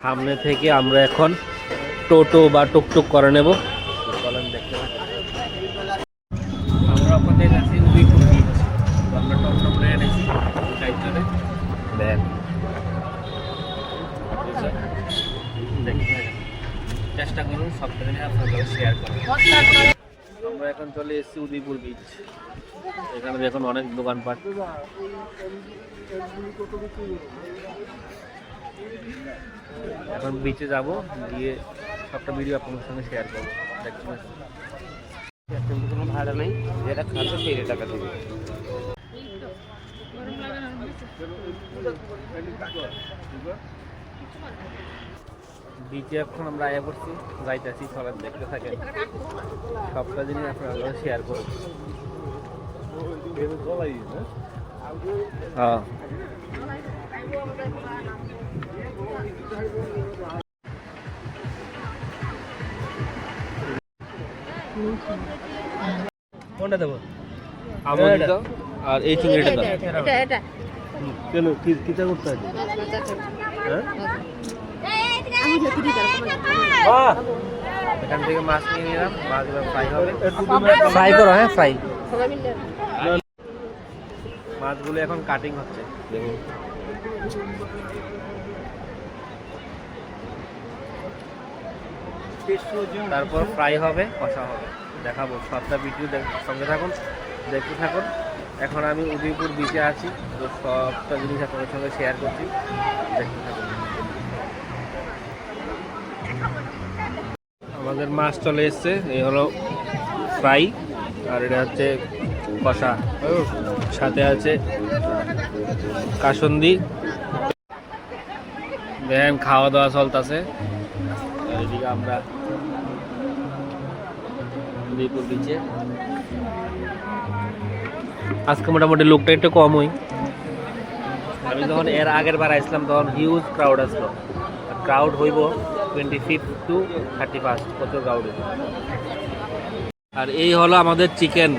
সামনে থেকে আমরা এখন টোটো বা টুকটুক করে নেব। আমরা আপনাদের কাছে উদয়পুর বিচ, আমরা টমটম নিয়ে এনেছি চারজনে। দেন চেষ্টা করুন সবটা আপনাদের শেয়ার করুন। আমরা এখন চলে এসেছি উদয়পুর বিচ। এখানে দেখুন অনেক দোকানপাট। এখন বিচে যাব, গিয়ে সবটা ভিডিও আপনাদের সঙ্গে শেয়ার করবো। দেখুন কোনো ভাড়া নেই, যেটা খাবে সেই টাকা দেবে। বিচে এখন আমরা আয়া করছি, যাইতেছি, সবাই দেখতে থাকেন, সবটা জিনিস আপনারা শেয়ার করুন। হ্যাঁ কোনটা দেবো? আমন্ত্রিত আর এই চিংড়িটা দাও। কেন কিটা করতে হবে? এখান থেকে মাছ নিয়ে নিলাম, মাছগুলো ফ্রাই হবে। ফ্রাই করো, হ্যাঁ ফ্রাই। মাছগুলো এখন কাটিং হচ্ছে, দেখুন। তারপর ফ্রাই হবে, কষা হবে, দেখাবো। সবটা ভিডিও সঙ্গে থাকুন, দেখতে থাকুন। এখন আমি উদয়পুর বিচে আছি, তো সবটা জিনিস আপনাদের সঙ্গে শেয়ার করছি, দেখতে থাকুন। আমাদের মাছ চলে এসছে, এই হলো ফ্রাই, আর এটা হচ্ছে কষা, সাথে আছে কাসুন্দি। দেখেন খাওয়া দাওয়া চলতেছে। এদিকে আমরা উদয়পুর বিচে আজকে মোটামুটি লোকটা একটু কমই। আমি যখন এর আগের বার আসলাম তখন হিউজ ক্রাউড আসলো। ক্রাউড হইব 25 to 31, প্রচুর ক্রাউড হইব। আর এই হলো আমাদের চিকেন,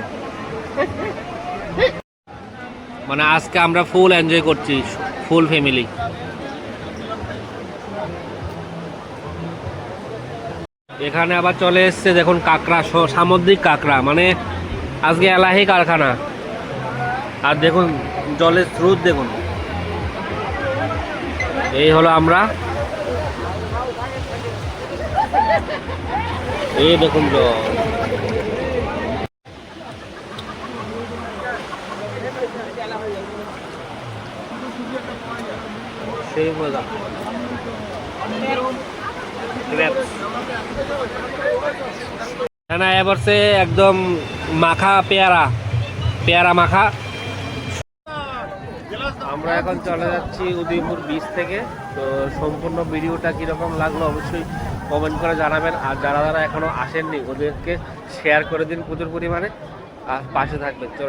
মানে আজকে আমরা ফুল এনজয় করছি, ফুল ফ্যামিলি। এখানে আবার চলে এসছে দেখুন কাঁকড়া, সামুদ্রিক কাঁকড়া, মানে আজকে এলাহি কারখানা। আর দেখুন জলের স্রোত দেখুন। এই হলো আমরা, এই দেখুন জল। সেই মজা। না এবার সে একদম মাখা পেয়ারা, পেয়ারা মাখা। আমরা এখন চলে যাচ্ছি উদয়পুর বিচ থেকে। তো সম্পূর্ণ ভিডিওটা কীরকম লাগলো অবশ্যই কমেন্ট করে জানাবেন। আর যারা যারা এখনও আসেননি ওদেরকে শেয়ার করে দিন প্রচুর পরিমাণে, আর পাশে থাকবেন। চলেন